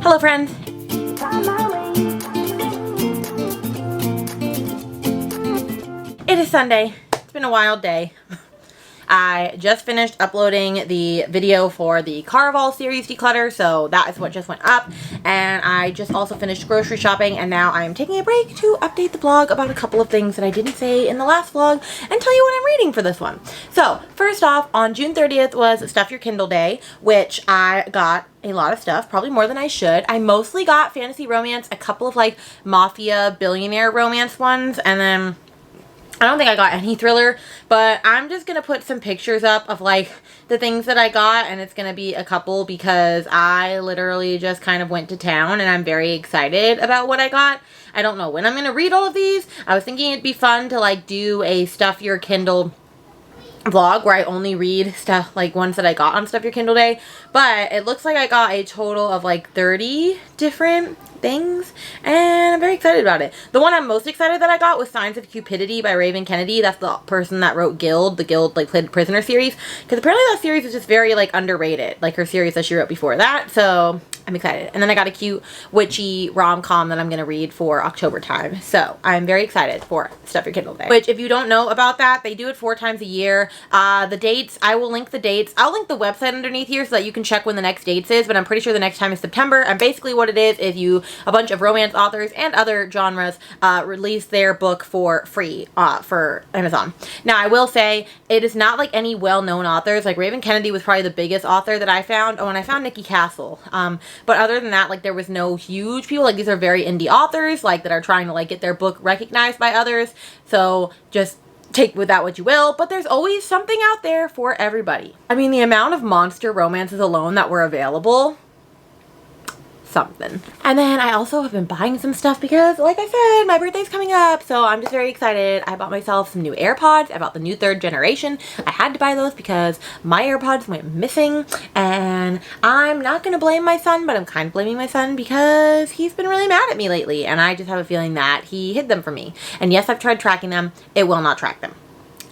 Hello friends! It is Sunday. It's been a wild day. I just finished uploading the video for the Unhaul series declutter, so that is what just went up. And I just also finished grocery shopping, and now I am taking a break to update the blog about a couple of things that I didn't say in the last vlog and tell you what I'm reading for this one. So, first off, on June 30th was Stuff Your Kindle Day, which I got a lot of stuff, probably more than I should. I mostly got fantasy romance, a couple of like mafia billionaire romance ones, and then I don't think I got any thriller, but I'm just going to put some pictures up of like the things that I got, and it's going to be a couple because I literally just kind of went to town and I'm very excited about what I got. I don't know when I'm going to read all of these. I was thinking it'd be fun to like do a Stuff Your Kindle vlog where I only read stuff like ones that I got on Stuff Your Kindle Day, but it looks like I got a total of like 30 different things, and I'm very excited about it. The one I'm most excited that I got was Signs of Cupidity by Raven Kennedy. That's the person that wrote Guild, the Guild like Played Prisoner series, because apparently that series is just very like underrated, like her series that she wrote before that, so I'm excited. And then I got a cute witchy rom-com that I'm going to read for October time, so I'm very excited for Stuff Your Kindle Day, which if you don't know about that, they do it 4 times a year. The dates, I will link the dates. I'll link the website underneath here so that you can check when the next dates is, but I'm pretty sure the next time is September, and basically what it is a bunch of romance authors and other genres release their book for free for Amazon. Now, I will say, it is not like any well-known authors. Like, Raven Kennedy was probably the biggest author that I found. Oh, and I found Nikki Castle. But other than that, like, there was no huge people. Like, these are very indie authors, like, that are trying to, like, get their book recognized by others. So, just take with that what you will, but there's always something out there for everybody. I mean, the amount of monster romances alone that were available, something. And then I also have been buying some stuff because, like I said, my birthday's coming up, so I'm just very excited. I bought myself some new AirPods. I bought the new 3rd generation. I had to buy those because my AirPods went missing, and I'm not gonna blame my son, but I'm kind of blaming my son because he's been really mad at me lately, and I just have a feeling that he hid them from me. And yes, I've tried tracking them. It will not track them.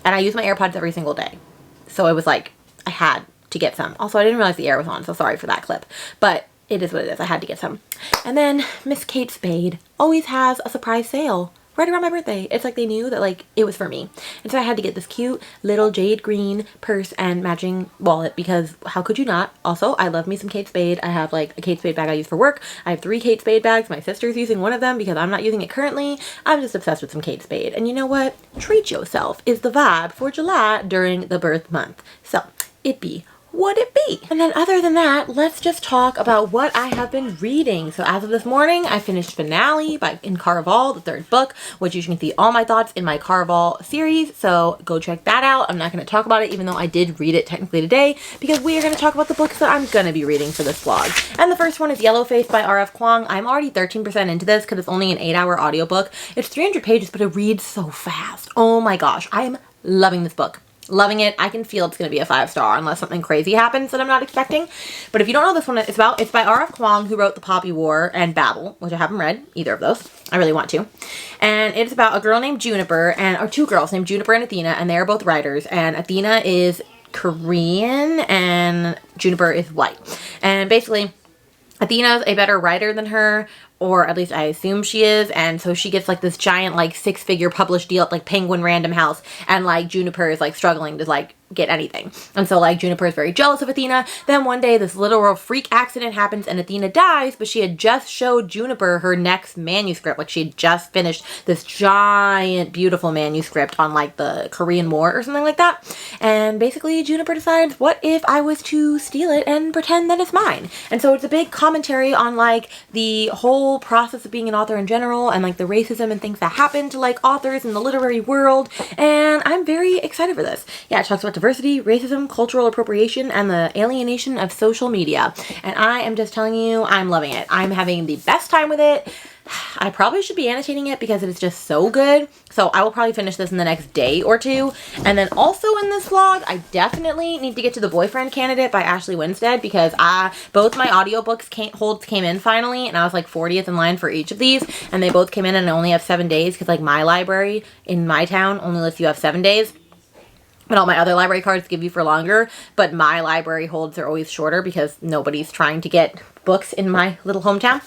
And I use my AirPods every single day. So it was like, I had to get some. Also, I didn't realize the air was on, so sorry for that clip. But it is what it is. I had to get some. And then Miss Kate Spade always has a surprise sale right around my birthday. It's like they knew that like it was for me. And so I had to get this cute little jade green purse and matching wallet because how could you not? Also, I love me some Kate Spade. I have like a Kate Spade bag I use for work. I have 3 Kate Spade bags. My sister's using one of them because I'm not using it currently. I'm just obsessed with some Kate Spade. And you know what? Treat yourself is the vibe for July during the birth month. So it be would it be? And then other than that, let's just talk about what I have been reading. So as of this morning, I finished Finale by Unhaul, the 3rd book, which you can see all my thoughts in my Unhaul series. So go check that out. I'm not going to talk about it, even though I did read it technically today, because we are going to talk about the books that I'm going to be reading for this vlog. And the first one is Yellowface by R.F. Kuang. I'm already 13% into this because it's only an 8-hour audiobook. It's 300 pages, but it reads so fast. Oh my gosh. I am loving this book. Loving it. I can feel it's going to be a 5-star unless something crazy happens that I'm not expecting. But if you don't know this one, it's by R.F. Kuang, who wrote The Poppy War and Babel, which I haven't read either of those. I really want to. And it's about a girl named Juniper, or 2 girls named Juniper and Athena, and they're both writers. And Athena is Korean and Juniper is white. And basically, Athena's a better writer than her, or at least I assume she is, and so she gets like this giant like 6-figure published deal at like Penguin Random House, and like Juniper is like struggling to like get anything. And so like Juniper is very jealous of Athena. Then one day this literal freak accident happens and Athena dies, but she had just showed Juniper her next manuscript. Like she had just finished this giant beautiful manuscript on like the Korean War or something like that. And basically Juniper decides, what if I was to steal it and pretend that it's mine? And so it's a big commentary on like the whole process of being an author in general and like the racism and things that happen to like authors in the literary world. And I'm very excited for this. Yeah, it talks about diversity, racism, cultural appropriation, and the alienation of social media. And I am just telling you, I'm loving it. I'm having the best time with it. I probably should be annotating it because it is just so good. So I will probably finish this in the next day or 2. And then also in this vlog, I definitely need to get to The Boyfriend Candidate by Ashley Winstead because both my audiobooks came in finally, and I was like 40th in line for each of these, and they both came in and I only have 7 days because like my library in my town only lets you have 7 days. And all my other library cards give you for longer, but my library holds are always shorter because nobody's trying to get books in my little hometown.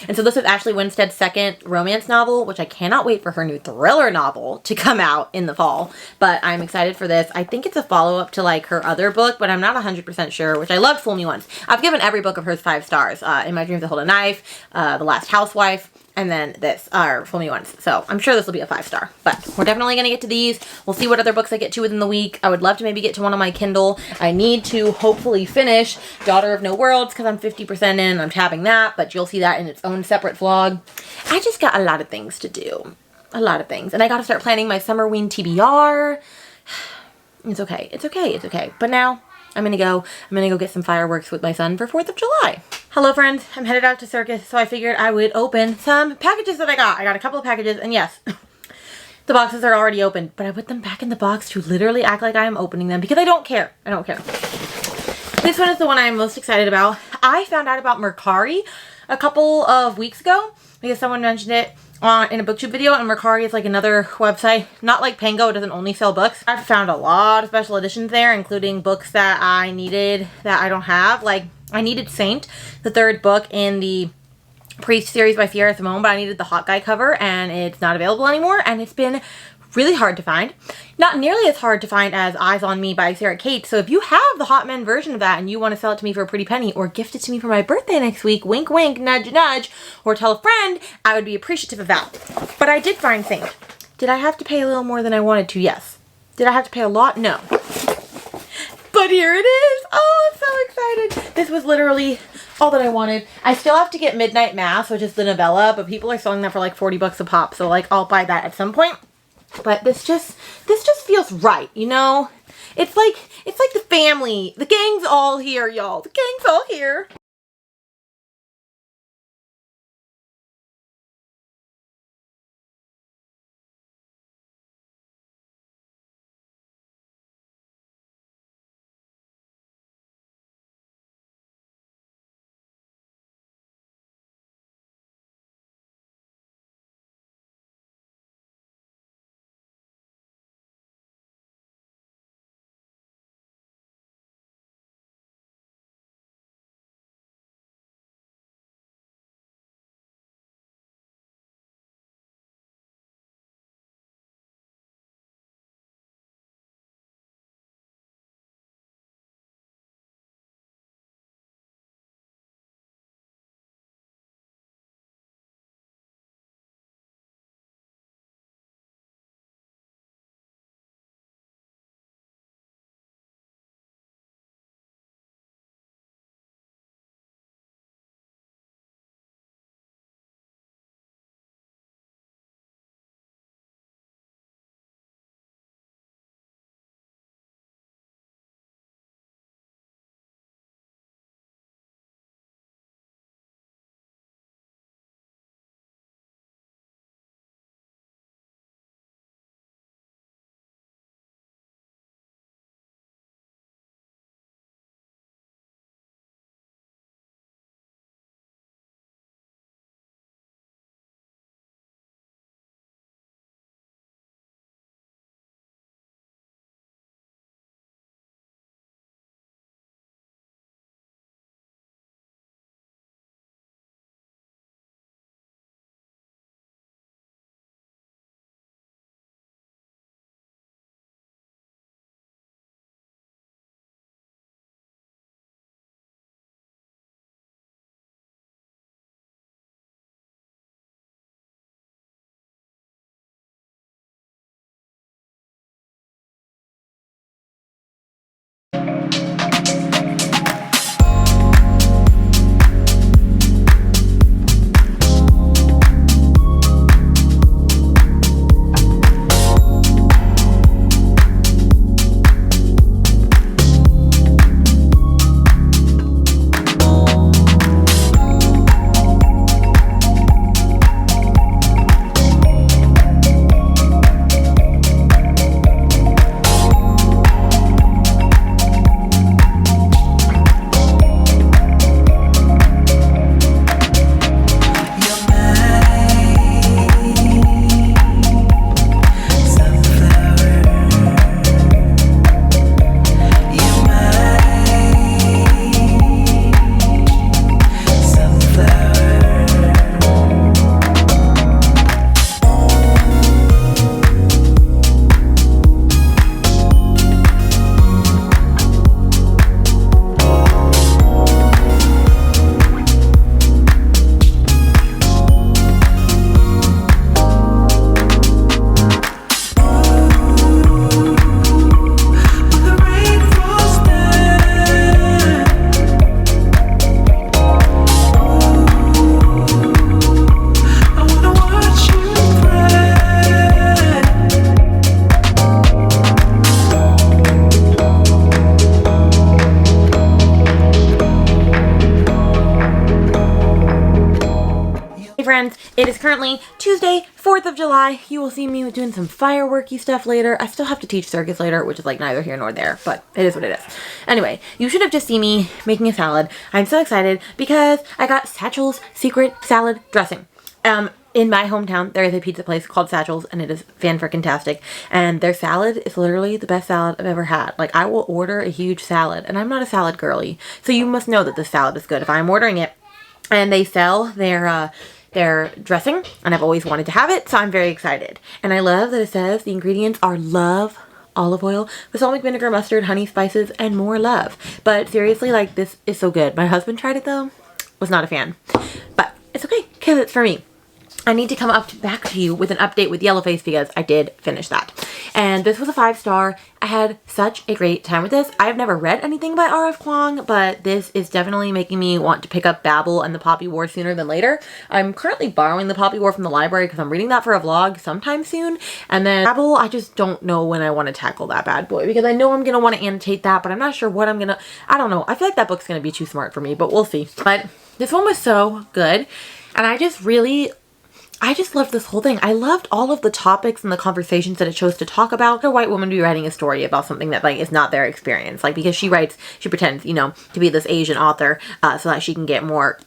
And so this is Ashley Winstead's second romance novel, which I cannot wait for her new thriller novel to come out in the fall. But I'm excited for this. I think it's a follow-up to like her other book, but I'm not 100% sure, which I loved Fool Me Once. I've given every book of hers 5 stars. In My Dreams I Hold a Knife, The Last Housewife, and then this, Fool Me Once. So I'm sure this will be a 5-star, but we're definitely going to get to these. We'll see what other books I get to within the week. I would love to maybe get to one on my Kindle. I need to hopefully finish Daughter of No Worlds because I'm 50% in. I'm tabbing that, but you'll see that in its own separate vlog. I just got a lot of things to do. A lot of things. And I got to start planning my Summerween TBR. It's okay. It's okay. It's okay. But now I'm gonna go get some fireworks with my son for 4th of July. Hello friends, I'm headed out to Circus, so I figured I would open some packages that I got. I got a couple of packages, and yes, the boxes are already open, but I put them back in the box to literally act like I am opening them because I don't care. I don't care. This one is the one I'm most excited about. I found out about Mercari a couple of weeks ago because someone mentioned it in a booktube video, and Mercari is like another website, not like Pango, it doesn't only sell books. I've found a lot of special editions there, including books that I needed that I don't have. Like, I needed Saint, the 3rd book in the Priest series by Sierra Simone, but I needed the Hot Guy cover, and it's not available anymore, and it's been really hard to find. Not nearly as hard to find as Eyes on Me by Sarah Kate, so if you have the Hot Men version of that and you want to sell it to me for a pretty penny or gift it to me for my birthday next week, wink wink, nudge nudge, or tell a friend, I would be appreciative of that. But I did find Saint. Did I have to pay a little more than I wanted to? Yes. Did I have to pay a lot? No. But here it is! Oh, I'm so excited! This was literally all that I wanted. I still have to get Midnight Mass, which is the novella, but people are selling that for like 40 bucks a pop, so like I'll buy that at some point. But this just feels right, you know? It's like the family. The gang's all here, y'all. The gang's all here. friends, it is currently Tuesday, 4th of July. You will see me doing some fireworky stuff later. I still have to teach circus later, which is like neither here nor there, but it is what it is. Anyway, you should have just seen me making a salad. I'm so excited because I got Satchel's secret salad dressing. In my hometown, there is a pizza place called Satchel's, and it is fan-frickin-tastic. And their salad is literally the best salad I've ever had. Like, I will order a huge salad, and I'm not a salad girly, so you must know that this salad is good if I'm ordering it. And they sell their dressing, and I've always wanted to have it, so I'm very excited. And I love that it says the ingredients are love, olive oil, balsamic vinegar, mustard, honey, spices, and more love. But seriously, like, this is so good. My husband tried it, though. Was not a fan. But it's okay, because it's for me. I need to come back to you with an update with Yellowface because I did finish that. And this was a 5-star. I had such a great time with this. I've never read anything by R.F. Kuang, but this is definitely making me want to pick up Babel and the Poppy War sooner than later. I'm currently borrowing the Poppy War from the library because I'm reading that for a vlog sometime soon. And then Babel, I just don't know when I want to tackle that bad boy because I know I'm going to want to annotate that, but I'm not sure what I'm going to... I don't know. I feel like that book's going to be too smart for me, but we'll see. But this one was so good. And I just loved this whole thing. I loved all of the topics and the conversations that it chose to talk about. A white woman be writing a story about something that like is not their experience. Like because she pretends, you know, to be this Asian author so that she can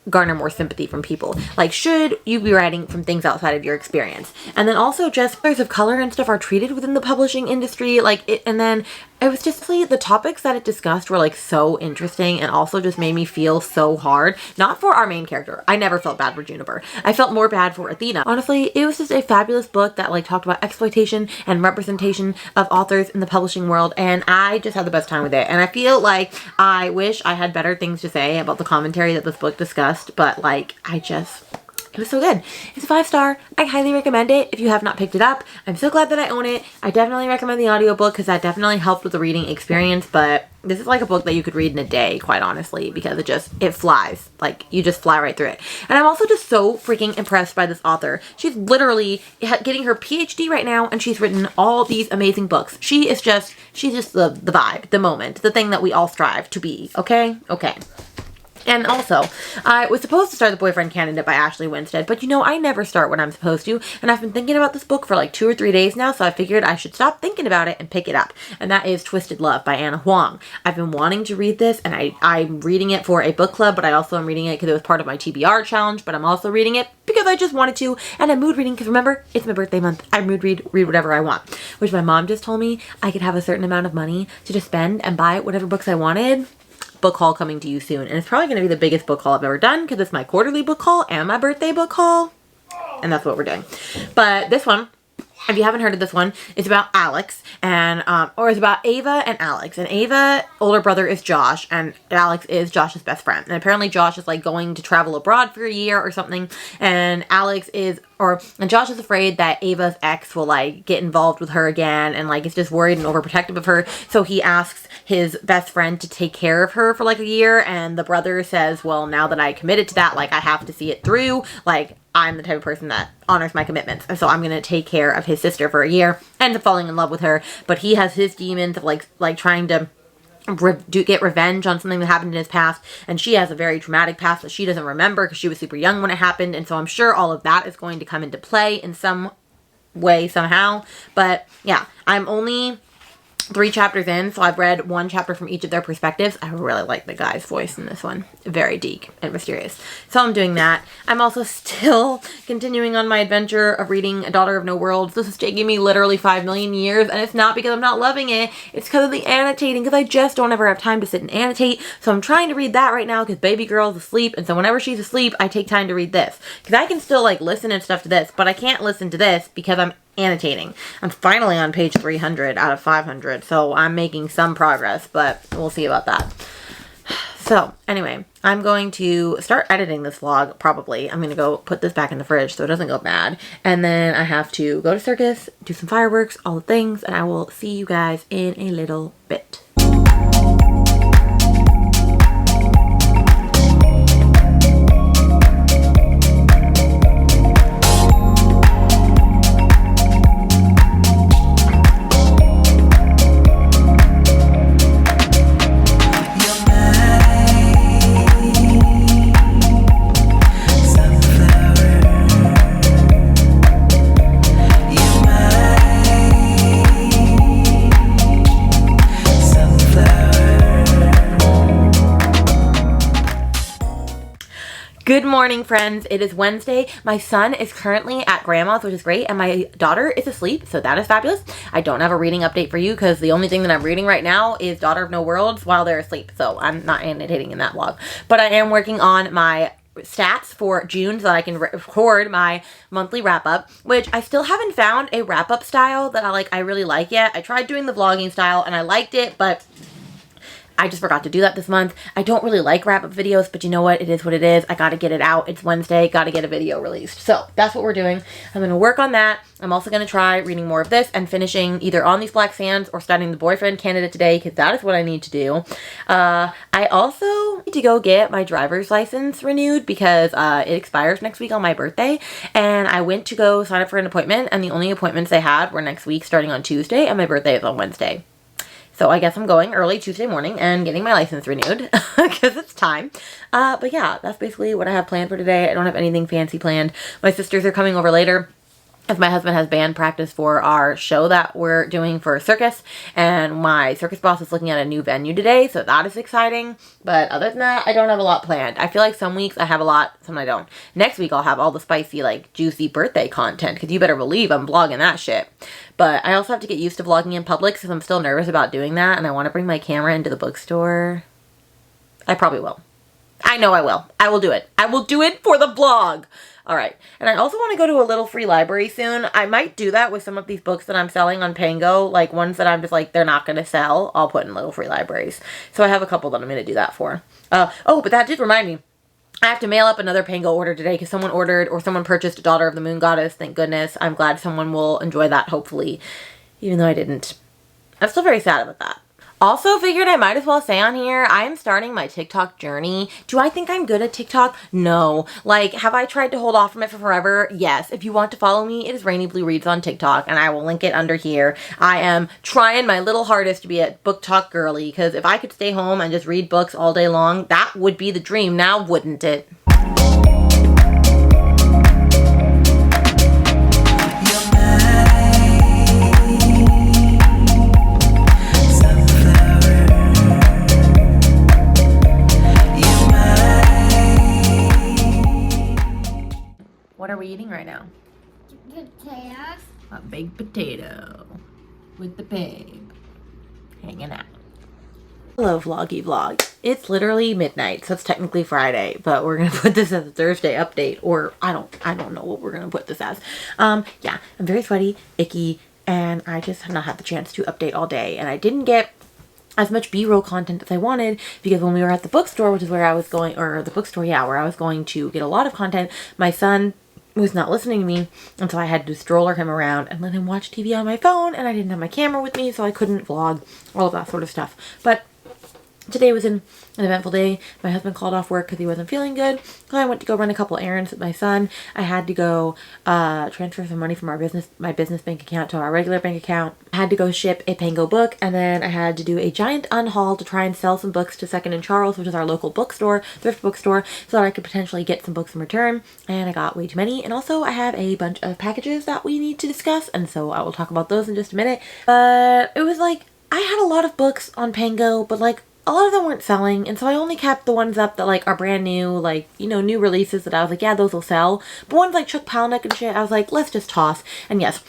garner more sympathy from people. Like should you be writing from things outside of your experience? And then also just colors of color and stuff are treated within the publishing industry. And then it was just the topics that it discussed were like so interesting and also just made me feel so hard. Not for our main character. I never felt bad for Juniper. I felt more bad for Athena. Honestly, it was just a fabulous book that like talked about exploitation and representation of authors in the publishing world, and I just had the best time with it. And I feel like I wish I had better things to say about the commentary that this book discussed, but like it was so good. It's a 5-star. I highly recommend it if you have not picked it up. I'm so glad that I own it. I definitely recommend the audiobook because that definitely helped with the reading experience, but this is like a book that you could read in a day, quite honestly, because it flies. Like, you just fly right through it. And I'm also just so freaking impressed by this author. She's literally getting her PhD right now, and she's written all these amazing books. She's just the vibe, the moment, the thing that we all strive to be, okay? Okay. And also, I was supposed to start The Boyfriend Candidate by Ashley Winstead, but you know, I never start when I'm supposed to, and I've been thinking about this book for like 2 or 3 days now, so I figured I should stop thinking about it and pick it up. And that is Twisted Love by Anna Huang. I've been wanting to read this, and I'm reading it for a book club, but I also am reading it because it was part of my TBR challenge, but I'm also reading it because I just wanted to, and I'm mood reading because remember, it's my birthday month. I mood read whatever I want, which my mom just told me I could have a certain amount of money to just spend and buy whatever books I wanted. Book haul coming to you soon, and it's probably going to be the biggest book haul I've ever done because it's my quarterly book haul and my birthday book haul, and that's what we're doing. But this one, if you haven't heard of this one, it's about Alex and it's about Ava and Alex. And Ava, older brother, is Josh, and Alex is Josh's best friend. And apparently Josh is like going to travel abroad for a year or something, and Josh is afraid that Ava's ex will like get involved with her again, and like is just worried and overprotective of her. So he asks his best friend to take care of her for like a year, and the brother says, well, now that I committed to that, like I have to see it through. Like I'm the type of person that honors my commitments, and so I'm gonna take care of his sister for a year. Ends up falling in love with her, but he has his demons of like trying to get revenge on something that happened in his past, and she has a very traumatic past that she doesn't remember because she was super young when it happened, and so I'm sure all of that is going to come into play in some way somehow. But yeah, I'm only 3 chapters in, so I've read 1 chapter from each of their perspectives. I really like the guy's voice in this one. Very deep and mysterious. So I'm doing that. I'm also still continuing on my adventure of reading A Daughter of No Worlds. This is taking me literally 5 million years, and it's not because I'm not loving it. It's because of the annotating, because I just don't ever have time to sit and annotate. So I'm trying to read that right now because baby girl's asleep, and so whenever she's asleep, I take time to read this. Because I can still like listen and stuff to this, but I can't listen to this because I'm annotating. I'm finally on page 300 out of 500, so I'm making some progress, but we'll see about that. So anyway, I'm going to start editing this vlog, probably. I'm going to go put this back in the fridge so it doesn't go bad, and then I have to go to circus, do some fireworks, all the things, and I will see you guys in a little bit. Good morning, friends. It is Wednesday. My son is currently at grandma's, which is great, and my daughter is asleep, so that is fabulous. I don't have a reading update for you because the only thing that I'm reading right now is Daughter of No Worlds while they're asleep, so I'm not annotating in that vlog. But I am working on my stats for June so that I can record my monthly wrap-up, which I still haven't found a wrap-up style that I really like yet. I tried doing the vlogging style and I liked it, but I just forgot to do that this month. I don't really like wrap-up videos, but you know what? It is what it is. I gotta get it out. It's Wednesday. Gotta get a video released. So that's what we're doing. I'm gonna work on that. I'm also gonna try reading more of this and finishing either On These Black Sands or studying the boyfriend candidate today, because that is what I need to do. I also need to go get my driver's license renewed because it expires next week on my birthday. And I went to go sign up for an appointment, and the only appointments they had were next week starting on Tuesday, and my birthday is on Wednesday. So I guess I'm going early Tuesday morning and getting my license renewed because it's time. But yeah, that's basically what I have planned for today. I don't have anything fancy planned. My sisters are coming over later, as my husband has band practice for our show that we're doing for a circus, and my circus boss is looking at a new venue today, so that is exciting. But other than that, I don't have a lot planned. I feel like some weeks I have a lot, some I don't. Next week I'll have all the spicy, juicy birthday content, because you better believe I'm vlogging that shit. But I also have to get used to vlogging in public, because I'm still nervous about doing that, and I want to bring my camera into the bookstore. I probably will. I know I will. I will do it. I will do it for the vlog. All right. And I also want to go to a little free library soon. I might do that with some of these books that I'm selling on Pango, like ones that I'm just they're not going to sell. I'll put in little free libraries. So I have a couple that I'm going to do that for. Oh, but that did remind me. I have to mail up another Pango order today because someone ordered or someone purchased Daughter of the Moon Goddess. Thank goodness. I'm glad someone will enjoy that, hopefully, even though I didn't. I'm still very sad about that. Also figured I might as well say on here, I am starting my TikTok journey. Do I think I'm good at TikTok? No. Have I tried to hold off from it for forever? Yes. If you want to follow me, it is rainybluereads on TikTok, and I will link it under here. I am trying my little hardest to be a book talk girly, because if I could stay home and just read books all day long, that would be the dream now, wouldn't it? What are we eating right now? Potatoes. A baked potato with the babe hanging out. Hello, vloggy vlog. It's literally midnight, so it's technically Friday, but we're gonna put this as a Thursday update, or I don't know what we're gonna put this as. Yeah, I'm very sweaty, icky, and I just have not had the chance to update all day, and I didn't get as much B-roll content as I wanted because when we were at the bookstore, which is where I was going, or the bookstore, yeah, where I was going to get a lot of content, my son was not listening to me, and so I had to stroller him around and let him watch TV on my phone, and I didn't have my camera with me, so I couldn't vlog, all of that sort of stuff. But today was an eventful day. My husband called off work because he wasn't feeling good. So I went to go run a couple errands with my son. I had to go transfer some money from my business bank account to our regular bank account. I had to go ship a Pango book, and then I had to do a giant unhaul to try and sell some books to Second and Charles, which is our local bookstore, thrift bookstore, so that I could potentially get some books in return. And I got way too many. And also I have a bunch of packages that we need to discuss, and so I will talk about those in just a minute. But it was I had a lot of books on Pango, but a lot of them weren't selling, and so I only kept the ones up that are brand new, new releases that I was yeah, those will sell. But ones like Chuck Palahniuk and shit, I was let's just toss. And yes,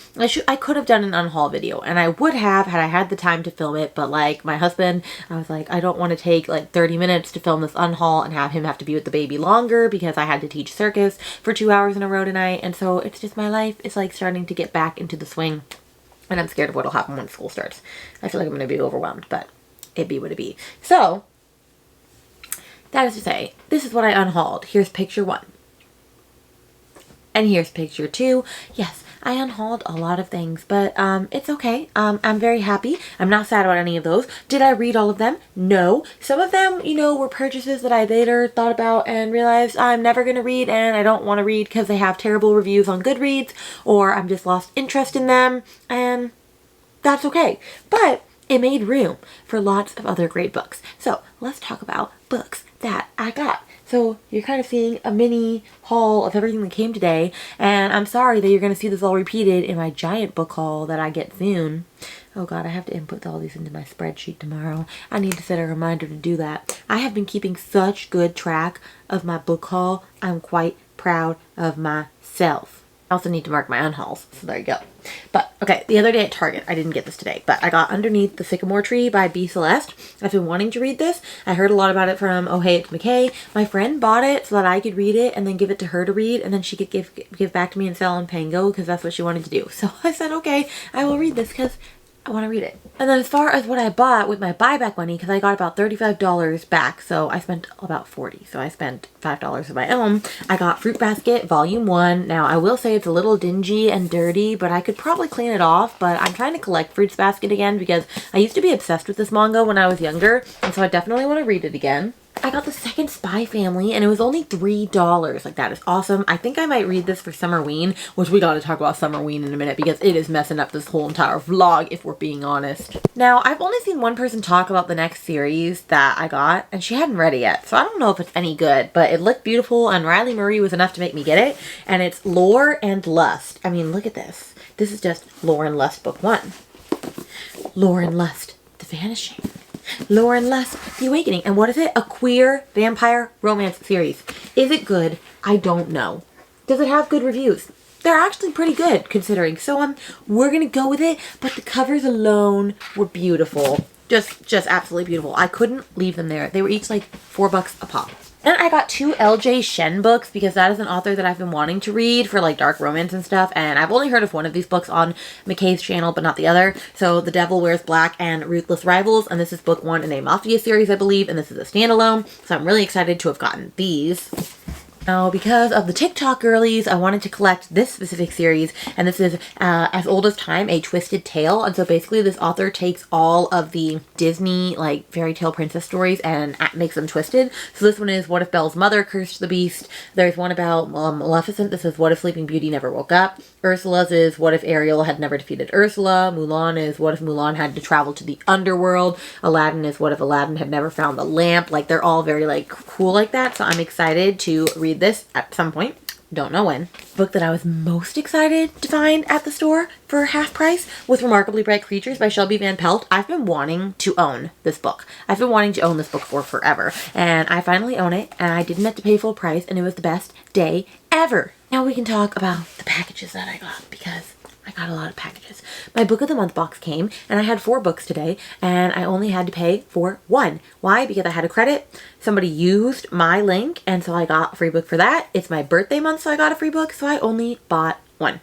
I could have done an unhaul video, and I would have had I had the time to film it, but my husband, I was I don't want to take 30 minutes to film this unhaul and have him have to be with the baby longer because I had to teach circus for 2 hours in a row tonight, and so it's just my life is starting to get back into the swing, and I'm scared of what'll happen when school starts. I feel like I'm going to be overwhelmed, but it be what it be. So, that is to say, this is what I unhauled. Here's picture 1. And here's picture 2. Yes, I unhauled a lot of things, but it's okay. I'm very happy. I'm not sad about any of those. Did I read all of them? No. Some of them, were purchases that I later thought about and realized I'm never going to read, and I don't want to read because they have terrible reviews on Goodreads, or I'm just lost interest in them, and that's okay. But it made room for lots of other great books. So let's talk about books that I got. So you're kind of seeing a mini haul of everything that came today, and I'm sorry that you're going to see this all repeated in my giant book haul that I get soon. Oh god, I have to input all these into my spreadsheet tomorrow. I need to set a reminder to do that. I have been keeping such good track of my book haul. I'm quite proud of myself. I also need to mark my unhauls, so there you go. But, okay, the other day at Target, I didn't get this today, but I got Underneath the Sycamore Tree by B. Celeste. I've been wanting to read this. I heard a lot about it from Oh Hey It's McKay. My friend bought it so that I could read it and then give it to her to read, and then she could give back to me and sell on Pango because that's what she wanted to do. So I said, okay, I will read this because I want to read it. And then as far as what I bought with my buyback money, because I got about $35 back, so I spent about $40. So I spent $5 of my own. I got Fruit Basket Volume 1. Now, I will say it's a little dingy and dirty, but I could probably clean it off. But I'm trying to collect Fruit Basket again because I used to be obsessed with this manga when I was younger, and so I definitely want to read it again. I got the second Spy Family, and it was only $3. Like, that is awesome. I think I might read this for Summerween, which we gotta talk about Summerween in a minute because it is messing up this whole entire vlog, if we're being honest. Now, I've only seen one person talk about the next series that I got, and she hadn't read it yet, so I don't know if it's any good, but it looked beautiful, and Riley Marie was enough to make me get it, and it's Lore and Lust. I mean, look at this. This is just Lore and Lust Book 1. Lore and Lust, The Vanishing. Lore and Lust, The Awakening. And what is it? A queer vampire romance series. Is it good? I don't know. Does it have good reviews? They're actually pretty good considering. So we're gonna go with it, but the covers alone were beautiful. Just absolutely beautiful. I couldn't leave them there. They were each like $4 a pop. Then I got 2 L.J. Shen books because that is an author that I've been wanting to read for like dark romance and stuff, and I've only heard of one of these books on McKay's channel but not the other. So The Devil Wears Black and Ruthless Rivals, and this is book 1 in a Mafia series, I believe, and this is a standalone, so I'm really excited to have gotten these. Now, because of the TikTok girlies, I wanted to collect this specific series, and this is As Old as Time, A Twisted Tale. And so basically this author takes all of the Disney, like, fairy tale princess stories and makes them twisted. So this one is What If Belle's Mother Cursed the Beast. There's one about Maleficent. This is What If Sleeping Beauty Never Woke Up. Ursula's is What If Ariel Had Never Defeated Ursula. Mulan is What If Mulan Had to Travel to the Underworld. Aladdin is What If Aladdin Had Never Found the Lamp. Like, they're all very, like, cool like that. So I'm excited to read this at some point. Don't know when. The book that I was most excited to find at the store for half price was Remarkably Bright Creatures by Shelby Van Pelt. I've been wanting to own this book. I've been wanting to own this book for forever, and I finally own it, and I didn't have to pay full price, and it was the best day ever. Now we can talk about the packages that I got because I got a lot of packages. My book of the month box came, and I had 4 books today, and I only had to pay for 1. Why? Because I had a credit. Somebody used my link, and so I got a free book for that. It's my birthday month, so I got a free book, so I only bought 1.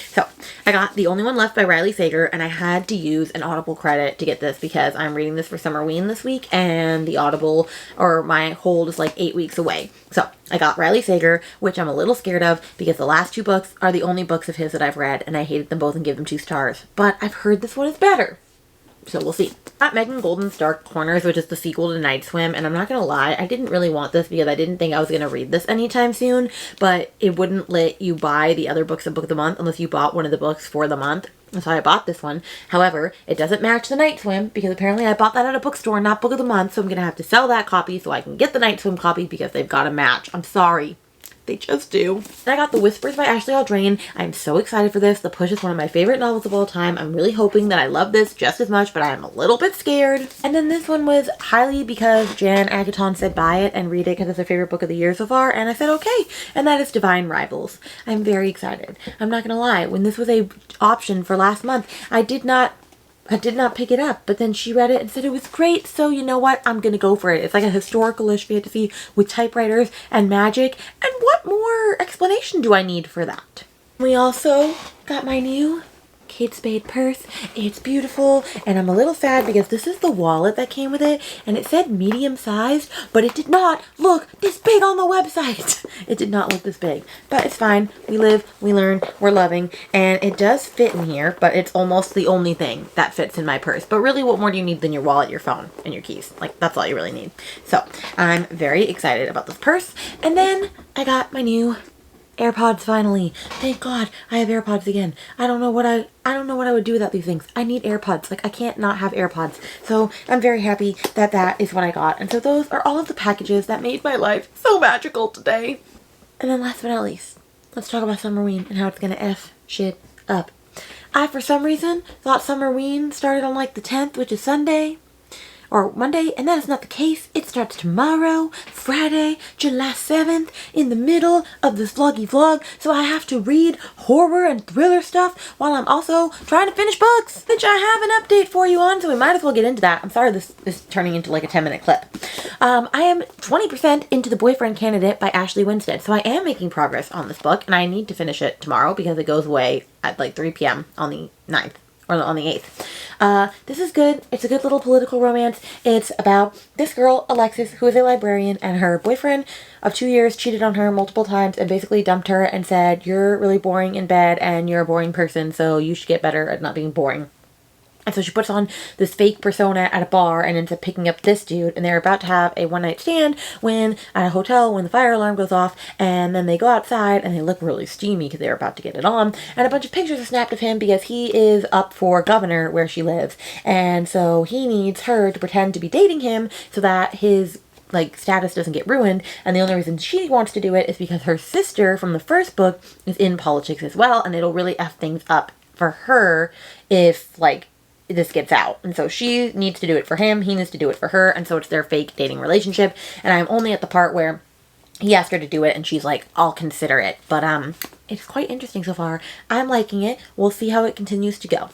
So I got The Only One Left by Riley Sager, and I had to use an Audible credit to get this because I'm reading this for Summerween this week, and the Audible, or my hold, is like 8 weeks away. So I got Riley Sager, which I'm a little scared of because the last 2 books are the only books of his that I've read, and I hated them both and gave them 2 stars. But I've heard this one is better. So we'll see. Got Megan Golden's Dark Corners, which is the sequel to Night Swim, and I'm not gonna lie, I didn't really want this because I didn't think I was gonna read this anytime soon, but it wouldn't let you buy the other books of Book of the Month unless you bought one of the books for the month. And so I bought this one. However, it doesn't match the Night Swim because apparently I bought that at a bookstore, not Book of the Month, so I'm gonna have to sell that copy so I can get the Night Swim copy because they've got a match. I'm sorry. They just do. And I got The Whispers by Ashley Aldrain. I'm so excited for this. The Push is one of my favorite novels of all time. I'm really hoping that I love this just as much, but I am a little bit scared. And then this one was highly because Jan Agaton said buy it and read it because it's her favorite book of the year so far, and I said okay. And that is Divine Rivals. I'm very excited. I'm not gonna lie, when this was a option for last month, I did not pick it up, but then she read it and said it was great, so you know what? I'm gonna go for it. It's like a historical-ish fantasy with typewriters and magic, and what more explanation do I need for that? We also got my new Kate Spade purse. It's beautiful, and I'm a little sad because this is the wallet that came with it, and it said medium-sized, but it did not look this big on the website. It did not look this big, but it's fine. We live, we learn, we're loving, and it does fit in here, but it's almost the only thing that fits in my purse. But really, what more do you need than your wallet, your phone, and your keys? Like, that's all you really need. So, I'm very excited about this purse, and then I got my new AirPods finally. Thank God I have AirPods again. I don't know what I would do without these things. I need AirPods. Like, I can't not have AirPods. So I'm very happy that that is what I got. And so those are all of the packages that made my life so magical today. And then last but not least, let's talk about Summerween and how it's gonna F shit up. I, for some reason, thought Summerween started on like the 10th, which is Sunday. Or Monday, and that is not the case. It starts tomorrow, Friday, July 7th, in the middle of this vloggy vlog, so I have to read horror and thriller stuff while I'm also trying to finish books, which I have an update for you on, so we might as well get into that. I'm sorry this is turning into like a 10-minute clip. I am 20% into The Boyfriend Candidate by Ashley Winstead, so I am making progress on this book, and I need to finish it tomorrow because it goes away at like 3 p.m. on the 9th. Or on the 8th. This is good. It's a good little political romance. It's about this girl, Alexis, who is a librarian, and her boyfriend of 2 years cheated on her multiple times and basically dumped her and said, "You're really boring in bed and you're a boring person, so you should get better at not being boring." And so she puts on this fake persona at a bar and ends up picking up this dude, and they're about to have a one-night stand at a hotel when the fire alarm goes off, and then they go outside and they look really steamy because they're about to get it on, and a bunch of pictures are snapped of him because he is up for governor where she lives, and so he needs her to pretend to be dating him so that his status doesn't get ruined, and the only reason she wants to do it is because her sister from the first book is in politics as well, and it'll really F things up for her if this gets out. And so she needs to do it for him, he needs to do it for her, and so it's their fake dating relationship. And I'm only at the part where he asked her to do it and she's like, "I'll consider it." But it's quite interesting so far. I'm liking it. We'll see how it continues to go.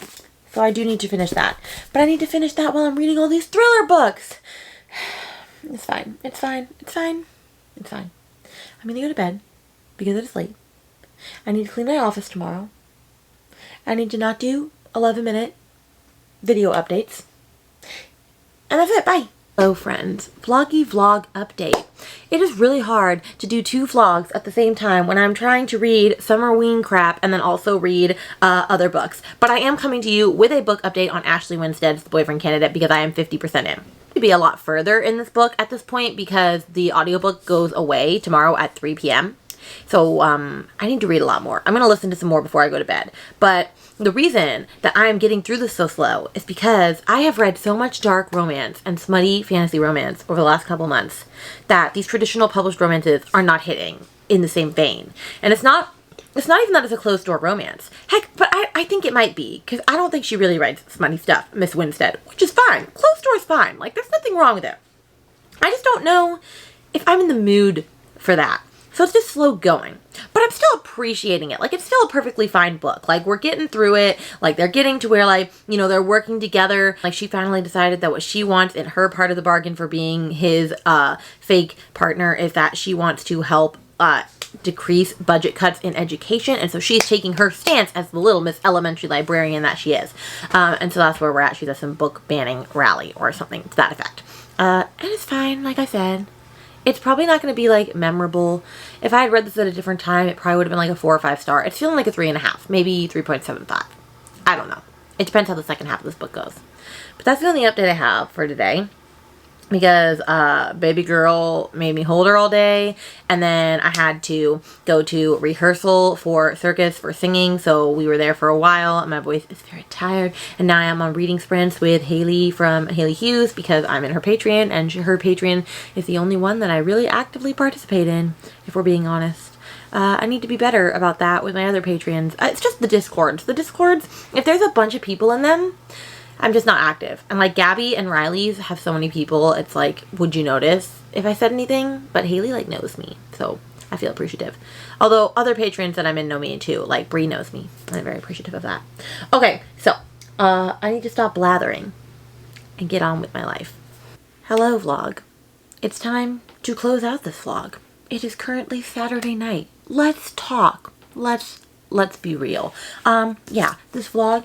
So I do need to finish that. But I need to finish that while I'm reading all these thriller books. It's fine. It's fine. It's fine. It's fine. I'm gonna go to bed because it is late. I need to clean my office tomorrow. I need to not do 11-minute video updates. And that's it. Bye. Hello friends. Vloggy vlog update. It is really hard to do 2 vlogs at the same time when I'm trying to read Summerween crap and then also read other books. But I am coming to you with a book update on Ashley Winstead's The Boyfriend Candidate because I am 50% in. To be a lot further in this book at this point because the audiobook goes away tomorrow at 3 p.m. So I need to read a lot more. I'm going to listen to some more before I go to bed. But the reason that I'm getting through this so slow is because I have read so much dark romance and smutty fantasy romance over the last couple months that these traditional published romances are not hitting in the same vein. And it's not even that it's a closed-door romance. Heck, but I think it might be, because I don't think she really writes smutty stuff, Miss Winstead, which is fine. Closed door is fine. There's nothing wrong with it. I just don't know if I'm in the mood for that. So it's just slow going. But I'm still appreciating it. It's still a perfectly fine book. We're getting through it. They're getting to where, they're working together. She finally decided that what she wants in her part of the bargain for being his fake partner is that she wants to help decrease budget cuts in education. And so she's taking her stance as the little Miss Elementary librarian that she is. And so that's where we're at. She's at some book banning rally or something to that effect. And it's fine, like I said. It's probably not going to be, memorable. If I had read this at a different time, it probably would have been, a 4 or 5 star. It's feeling like a 3.5, maybe 3.75. I don't know. It depends how the second half of this book goes. But that's the only update I have for today. Because baby girl made me hold her all day, and then I had to go to rehearsal for circus for singing, so we were there for a while. My voice is very tired, and now I am on reading sprints with Haley from Haley Hughes because I'm in her Patreon, and her Patreon is the only one that I really actively participate in, if we're being honest. I need to be better about that with my other Patreons. It's just the Discords. The Discords, if there's a bunch of people in them, I'm just not active. And Gabby and Riley's have so many people, it's would you notice if I said anything? But Haley knows me, so I feel appreciative. Although other patrons that I'm in know me too, Bree knows me, and I'm very appreciative of that. Okay, so I need to stop blathering and get on with my life. Hello vlog. It's time to close out this vlog. It is currently Saturday night. Let's talk. Let's be real. Yeah, this vlog,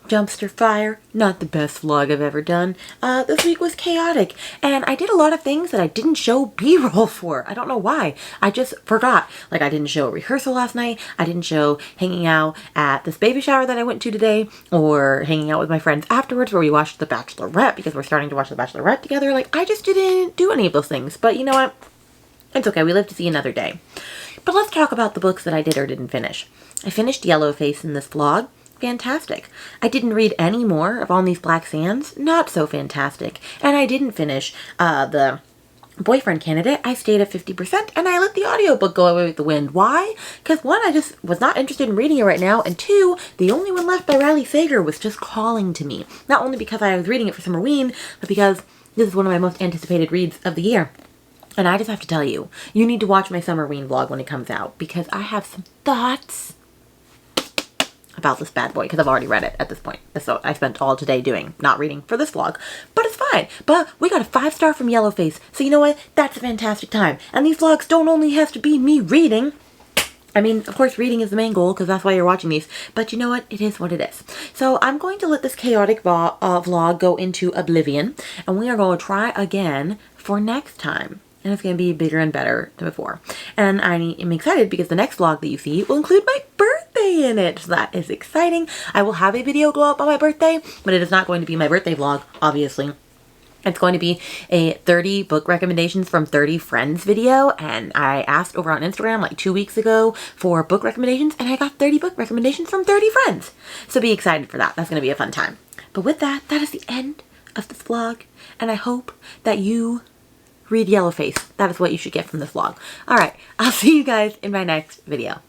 dumpster fire, not the best vlog I've ever done. This week was chaotic, and I did a lot of things that I didn't show B-roll for. I don't know why. I just forgot. I didn't show rehearsal last night. I didn't show hanging out at this baby shower that I went to today, or hanging out with my friends afterwards where we watched The Bachelorette because we're starting to watch The Bachelorette together. I just didn't do any of those things, but you know what? It's okay. We live to see another day. But let's talk about the books that I did or didn't finish. I finished Yellowface in this vlog. Fantastic. I didn't read any more of On These Black Sands. Not so fantastic. And I didn't finish the boyfriend candidate, I stayed at 50% and I let the audiobook go away with the wind. Why? Because one, I just was not interested in reading it right now, and two, the only one left by Riley Sager was just calling to me. Not only because I was reading it for Summerween, but because this is one of my most anticipated reads of the year. And I just have to tell you, you need to watch my Summerween vlog when it comes out, because I have some thoughts about this bad boy, because I've already read it at this point. So I spent all today not reading for this vlog, but it's fine. But we got a 5-star from Yellowface, so you know what? That's a fantastic time. And these vlogs don't only have to be me reading. I mean, of course, reading is the main goal, because that's why you're watching these. But you know what? It is what it is. So I'm going to let this chaotic vlog go into oblivion, and we are going to try again for next time. And it's going to be bigger and better than before. And I am excited because the next vlog that you see will include my birthday in it. So that is exciting. I will have a video go up on my birthday, but it is not going to be my birthday vlog, obviously. It's going to be a 30 book recommendations from 30 friends video. And I asked over on Instagram like 2 weeks ago for book recommendations, and I got 30 book recommendations from 30 friends. So be excited for that. That's going to be a fun time. But with that, that is the end of this vlog. And I hope that you read Yellowface. That is what you should get from this vlog. Alright, I'll see you guys in my next video.